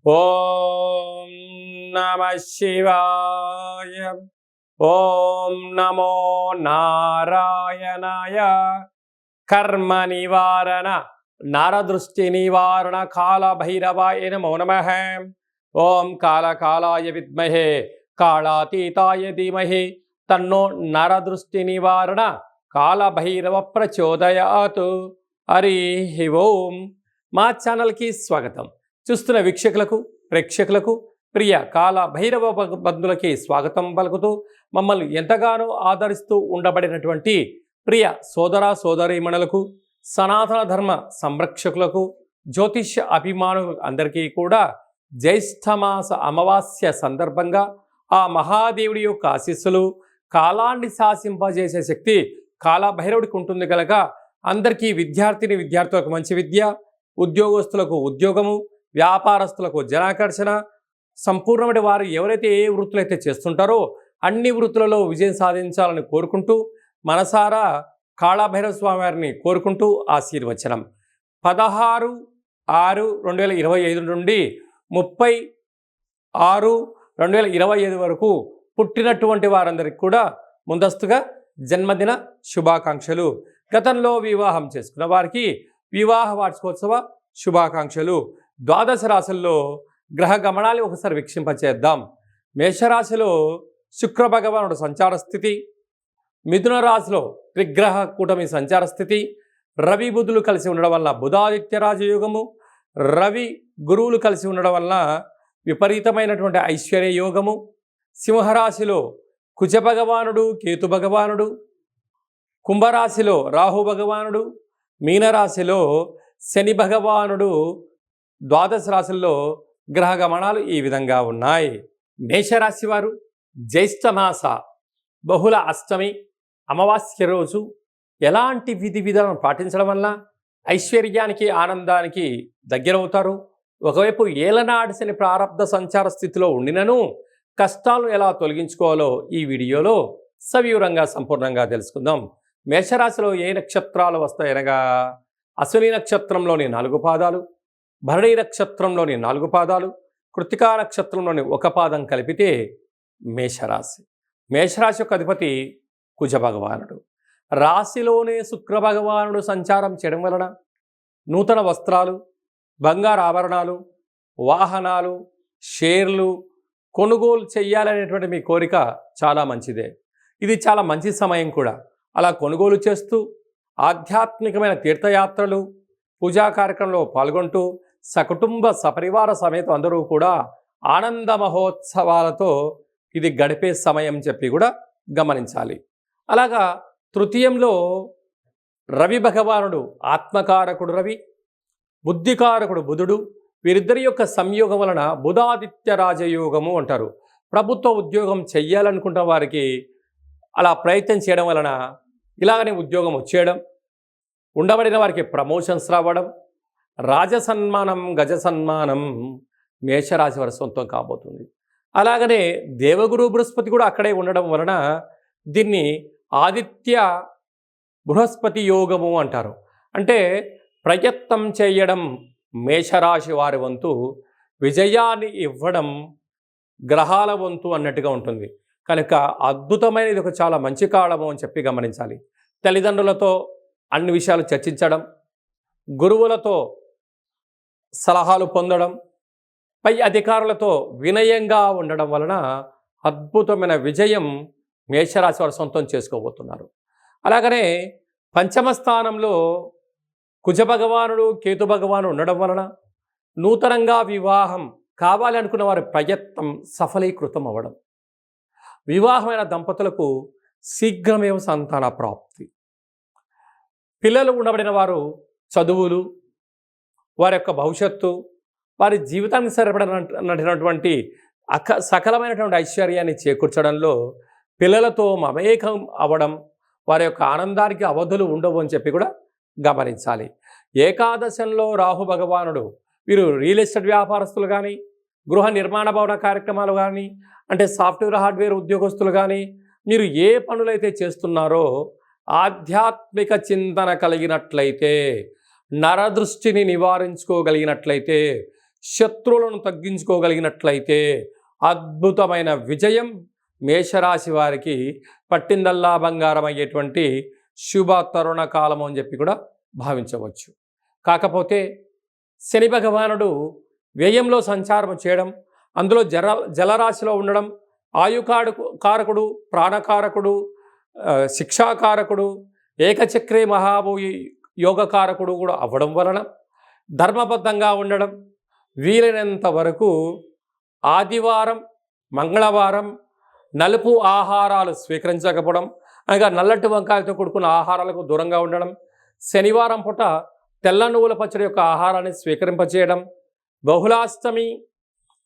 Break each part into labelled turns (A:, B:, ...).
A: ఓం నమః శివాయ. ఓం నమో నారాయణాయ. కర్మ నివారణ నరదృష్టి నివారణ కాళభైరవాయ నమో నమః. ఓం కాళకాలాయ విద్మహే కాళాతీతాయ ధీమహి తన్నో నరదృష్టి నివారణ కాళభైరవ ప్రచోదయాత్. హరి ఓం. మా ఛానల్కి స్వాగతం. చూస్తున్న వీక్షకులకు ప్రేక్షకులకు ప్రియ కాళభైరవ బంధువులకి స్వాగతం పలుకుతూ మమ్మల్ని ఎంతగానో ఆదరిస్తూ ఉండబడినటువంటి ప్రియ సోదర సోదరీమణులకు, సనాతన ధర్మ సంరక్షకులకు, జ్యోతిష్య అభిమానులు అందరికీ కూడా జ్యేష్ఠమాస అమావాస్య సందర్భంగా ఆ మహాదేవుడి యొక్క ఆశీస్సులు, కాలాన్ని శాసింపజేసే శక్తి కాళభైరవుడికి ఉంటుంది కనుక అందరికీ విద్యార్థులకు మంచి విద్య, ఉద్యోగస్తులకు ఉద్యోగము, వ్యాపారస్తులకు జనాకర్షణ, సంపూర్ణమైన వారు ఎవరైతే ఏ వృత్తులు అయితే చేస్తుంటారో అన్ని వృత్తులలో విజయం సాధించాలని కోరుకుంటూ మనసారా కాళభైరవ స్వామి వారిని కోరుకుంటూ ఆశీర్వచనం. 16/6/2025 నుండి 30/6/2025 వరకు పుట్టినటువంటి వారందరికీ కూడా ముందస్తుగా జన్మదిన శుభాకాంక్షలు. గతంలో వివాహం చేసుకున్న వారికి వివాహ వార్షికోత్సవ శుభాకాంక్షలు. ద్వాదశ రాశుల్లో గ్రహ గమనాలు ఒకసారి వీక్షింపచేద్దాం. మేషరాశిలో శుక్ర భగవానుడు సంచార స్థితి, మిథున రాశిలో త్రిగ్రహ కూటమి సంచార స్థితి, రవి బుధులు కలిసి ఉండడం వల్ల బుధాదిత్య రాజయోగము, రవి గురువులు కలిసి ఉండడం వల్ల విపరీతమైనటువంటి ఐశ్వర్య యోగము. సింహరాశిలో కుజ భగవానుడు కేతు భగవానుడు, కుంభరాశిలో రాహు భగవానుడు, మీనరాశిలో శని భగవానుడు. ద్వాదశ రాశుల్లో గ్రహ గమనాలు ఈ విధంగా ఉన్నాయి. మేషరాశి వారు జ్యేష్ఠమాస బహుళ అష్టమి అమావాస్య రోజు ఎలాంటి విధి విధానం పాటించడం వల్ల ఐశ్వర్యానికి ఆనందానికి దగ్గరవుతారు. ఒకవైపు ఏలనాటి శని ప్రారబ్ధ సంచార స్థితిలో ఉండినను కష్టాలను ఎలా తొలగించుకోవాలో ఈ వీడియోలో సవివరంగా సంపూర్ణంగా తెలుసుకుందాం. మేషరాశిలో ఏ నక్షత్రాలు వస్తాయనగా అశ్విని నక్షత్రంలోని 4 పాదాలు, భరణి నక్షత్రంలోని 4 పాదాలు, కృత్తికా నక్షత్రంలోని 1 పాదం కలిపితే మేషరాశి. మేషరాశి యొక్క అధిపతి కుజ భగవానుడు. రాశిలోనే శుక్ర భగవానుడు సంచారం చేయడం వలన నూతన వస్త్రాలు, బంగారు ఆభరణాలు, వాహనాలు, షేర్లు కొనుగోలు చేయాలనేటువంటి మీ కోరిక చాలా మంచిదే. ఇది చాలా మంచి సమయం కూడా. అలా కొనుగోలు చేస్తూ ఆధ్యాత్మికమైన తీర్థయాత్రలు, పూజా కార్యక్రమంలో పాల్గొంటూ సకుటుంబ సపరివార సమేత అందరూ కూడా ఆనంద మహోత్సవాలతో ఇది గడిపే సమయం చెప్పి కూడా గమనించాలి. అలాగా తృతీయంలో రవి భగవానుడు ఆత్మకారకుడు రవి, బుద్ధికారకుడు బుధుడు. వీరిద్దరి యొక్క సంయోగం వలన బుధాదిత్య రాజయోగము అంటారు. ప్రభుత్వ ఉద్యోగం చెయ్యాలనుకుంటున్న వారికి అలా ప్రయత్నం చేయడం వలన ఇలాగనే ఉద్యోగం వచ్చేయడం, ఉండబడిన వారికి ప్రమోషన్స్ రావడం, రాజసన్మానం గజ సన్మానం మేషరాశి వారి సొంతం కాబోతుంది. అలాగనే దేవగురు బృహస్పతి కూడా అక్కడే ఉండడం వలన దీన్ని ఆదిత్య బృహస్పతి యోగము అంటారు. అంటే ప్రయత్నం చేయడం మేషరాశి వారి వంతు, విజయాన్ని ఇవ్వడం గ్రహాల వంతు అన్నట్టుగా ఉంటుంది. కనుక అద్భుతమైనది ఒక చాలా మంచి కాలము అని చెప్పి గమనించాలి. తల్లిదండ్రులతో అన్ని విషయాలు చర్చించడం, గురువులతో సలహాలు పొందడం, పై అధికారులతో వినయంగా ఉండడం వలన అద్భుతమైన విజయం మేషరాశి వారు సొంతం చేసుకోబోతున్నారు. అలాగనే పంచమ స్థానంలో కుజ భగవానుడు కేతు భగవానుడు ఉండడం వలన నూతనంగా వివాహం కావాలి అనుకున్న వారి ప్రయత్నం సఫలీకృతం అవ్వడం, వివాహమైన దంపతులకు శీఘ్రమేవ సంతాన ప్రాప్తి, పిల్లలు ఉండబడిన వారు చదువులు, వారి యొక్క భవిష్యత్తు, వారి జీవితానికి సరిపడినటువంటి సకలమైనటువంటి ఐశ్వర్యాన్ని చేకూర్చడంలో పిల్లలతో మమేకం అవ్వడం, వారి యొక్క ఆనందానికి అవధులు ఉండవు అని చెప్పి కూడా గమనించాలి. ఏకాదశంలో రాహు భగవానుడు. వీరు రియల్ ఎస్టేట్ వ్యాపారస్తులు కానీ, గృహ నిర్మాణ భవన కార్యక్రమాలు కానీ, అంటే సాఫ్ట్వేర్ హార్డ్వేర్ ఉద్యోగస్తులు కానీ, మీరు ఏ పనులైతే చేస్తున్నారో ఆధ్యాత్మిక చింతన కలిగినట్లయితే, నరదృష్టిని నివారించుకోగలిగినట్లయితే, శత్రువులను తగ్గించుకోగలిగినట్లయితే అద్భుతమైన విజయం మేషరాశి వారికి పట్టిందల్లా బంగారం అయ్యేటువంటి శుభ తరుణ కాలం అని చెప్పి కూడా భావించవచ్చు. కాకపోతే శని భగవానుడు వ్యయంలో సంచారం చేయడం, అందులో జలరాశిలో ఉండడం, కారకుడు, ప్రాణకారకుడు, శిక్షాకారకుడు, ఏకచక్రే మహాభూయి యోగకారకుడు కూడా అవ్వడం వలన ధర్మబద్ధంగా ఉండడం, వీలైనంత వరకు ఆదివారం, మంగళవారం నలుపు ఆహారాలు స్వీకరించకపోవడం, అనగా నల్లటి వంకాయలతో కూడుకున్న ఆహారాలకు దూరంగా ఉండడం, శనివారం పూట తెల్ల నువ్వుల పచ్చడి యొక్క ఆహారాన్ని స్వీకరింపచేయడం, బహుళాష్టమి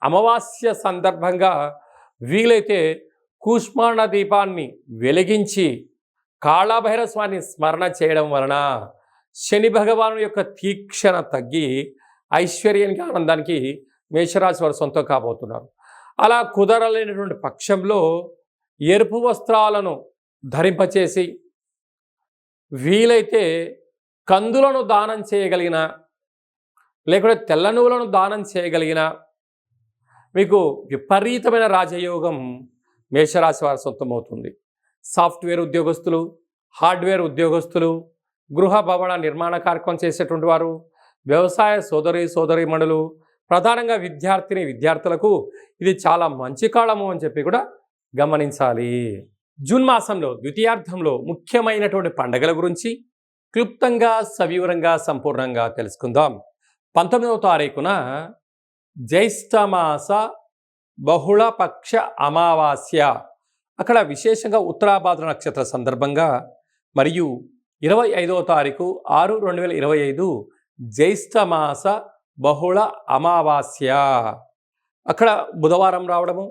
A: అమావాస్య సందర్భంగా వీలైతే కూష్మాండ దీపాన్ని వెలిగించి కాళభైరవ స్వామిని స్మరణ చేయడం వలన శని భగవాను యొక్క తీక్షణ తగ్గి ఐశ్వర్యానికి, ఆనందానికి మేషరాశి వారు సొంతం కాబోతున్నారు. అలా కుదరలేనటువంటి పక్షంలో ఎరుపు వస్త్రాలను ధరింపచేసి వీలైతే కందులను దానం చేయగలిగిన, లేకుంటే తెల్ల నువ్వులను దానం చేయగలిగిన మీకు విపరీతమైన రాజయోగం మేషరాశి వారి సొంతమవుతుంది. సాఫ్ట్వేర్ ఉద్యోగస్తులు, హార్డ్వేర్ ఉద్యోగస్తులు, గృహ భవన నిర్మాణ కార్యక్రమం చేసేటువంటి వారు, వ్యవసాయ సోదరీమణులు, ప్రధానంగా విద్యార్థులకు ఇది చాలా మంచి కాలము అని చెప్పి కూడా గమనించాలి. జూన్ మాసంలో ద్వితీయార్థంలో ముఖ్యమైనటువంటి పండుగల గురించి క్లుప్తంగా, సవివరంగా, సంపూర్ణంగా తెలుసుకుందాం. 19వ తారీఖున జ్యేష్ఠమాస బహుళపక్ష అమావాస్య, అక్కడ విశేషంగా ఉత్తరాభాద్ర నక్షత్ర సందర్భంగా, మరియు 25వ తారీఖు 6/2025 జ్యేష్ఠమాస బహుళ అమావాస్య, అక్కడ బుధవారం రావడము,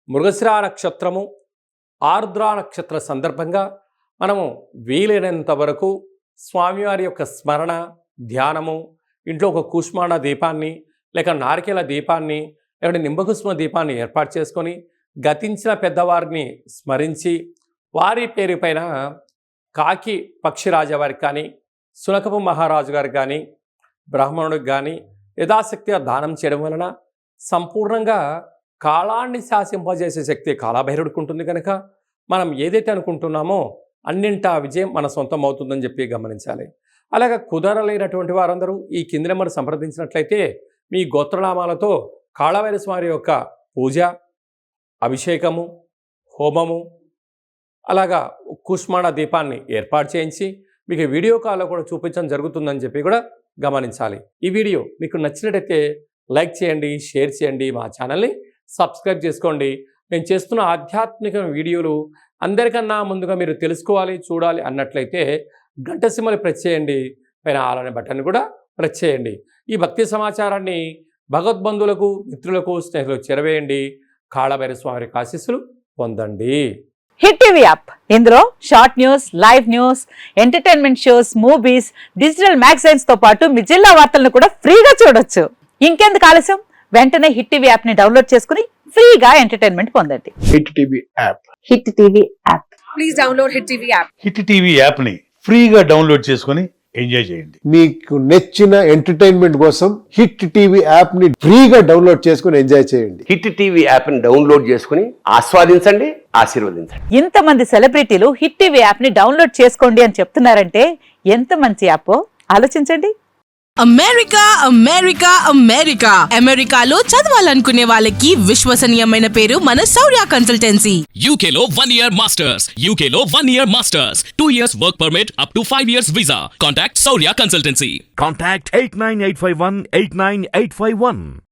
A: మృగశిరా నక్షత్రము, ఆర్ద్ర నక్షత్ర సందర్భంగా మనము వీలైనంత వరకు స్వామివారి యొక్క స్మరణ, ధ్యానము, ఇంట్లో ఒక కూష్మాండ దీపాన్ని, లేక నారికేల దీపాన్ని, లేకపోతే నింబకుష్మ దీపాన్ని ఏర్పాటు చేసుకొని గతించిన పెద్దవారిని స్మరించి వారి పేరు పైన కాకి పక్షిరాజవారికి కానీ, సునకపు మహారాజు గారికి కానీ, బ్రాహ్మణుడికి కానీ యథాశక్తిగా దానం చేయడం వలన సంపూర్ణంగా కాలాన్ని శాసింపజేసే శక్తి కాలభైరవుడికి ఉంటుంది. కనుక మనం ఏదైతే అనుకుంటున్నామో అన్నింటా విజయం మన సొంతం అవుతుందని చెప్పి గమనించాలి. అలాగే కుదరలేనటువంటి వారందరూ ఈ కింది నెంబర్ సంప్రదించినట్లయితే మీ గోత్రనామాలతో కాళభైరవ స్వామి యొక్క పూజ, అభిషేకము, హోమము, అలాగా కూష్మాండ దీపాన్ని ఏర్పాటు చేయించి మీకు వీడియో కాల్లో కూడా చూపించడం జరుగుతుందని చెప్పి కూడా గమనించాలి. ఈ వీడియో మీకు నచ్చినట్టయితే లైక్ చేయండి, షేర్ చేయండి, మా ఛానల్ని సబ్స్క్రైబ్ చేసుకోండి. నేను చేస్తున్న ఆధ్యాత్మిక వీడియోలు అందరికన్నా ముందుగా మీరు తెలుసుకోవాలి, చూడాలి అన్నట్లయితే గంట సింబల్ ప్రెస్ చేయండి, పైన ఆల్ అనే బటన్ కూడా ప్రెస్ చేయండి. ఈ భక్తి సమాచారాన్ని భగవద్బంధువులకు, మిత్రులకు, స్నేహితులకు చేరవేయండి. కాళభైరవ స్వామి ఆశీస్సులు పొందండి.
B: హిట్ టీవీ యాప్, ఇందులో short news, live news, entertainment shows, movies, digital magazines తో పాటు మీ జిల్లా వార్తలను కూడా ఫ్రీగా చూడొచ్చు. ఇంకెందుకు ఆలస్యం, వెంటనే హిట్ టీవీ యాప్ ని డౌన్లోడ్ చేసుకుని ఫ్రీగా ఎంటర్టైన్మెంట్ పొందండి.
C: Hit TV app,
B: hit TV app,
D: please download hit TV app.
E: Hit TV app ని ఫ్రీగా డౌన్లోడ్ చేసుకుని ఎంజాయ్ చేయండి.
C: మీకు నచ్చిన ఎంటర్టైన్మెంట్ కోసం హిట్ టీవీ యాప్ ని ఫ్రీగా డౌన్లోడ్ చేసుకుని ఎంజాయ్ చేయండి.
F: హిట్ టీవీ యాప్ ని డౌన్లోడ్ చేసుకుని ఆస్వాదించండి, ఆశీర్వదించండి.
B: ఇంతమంది సెలబ్రిటీలు హిట్ టీవీ యాప్ ని డౌన్లోడ్ చేసుకోండి అని చెప్తున్నారంటే ఎంత మంచి యాప్ ఆలోచించండి.
D: అమెరికా అమెరికా అమెరికా అమెరికాలో చదవాలనుకునే వాళ్ళకి విశ్వసనీయమైన పేరు మన శౌర్య కన్సల్టెన్సీ.
G: UK లో 1 year masters, UK లో 1 year masters, 2 years work permit up to 5 years visa. Contact Saurya Consultancy.
H: Contact 89851 89851.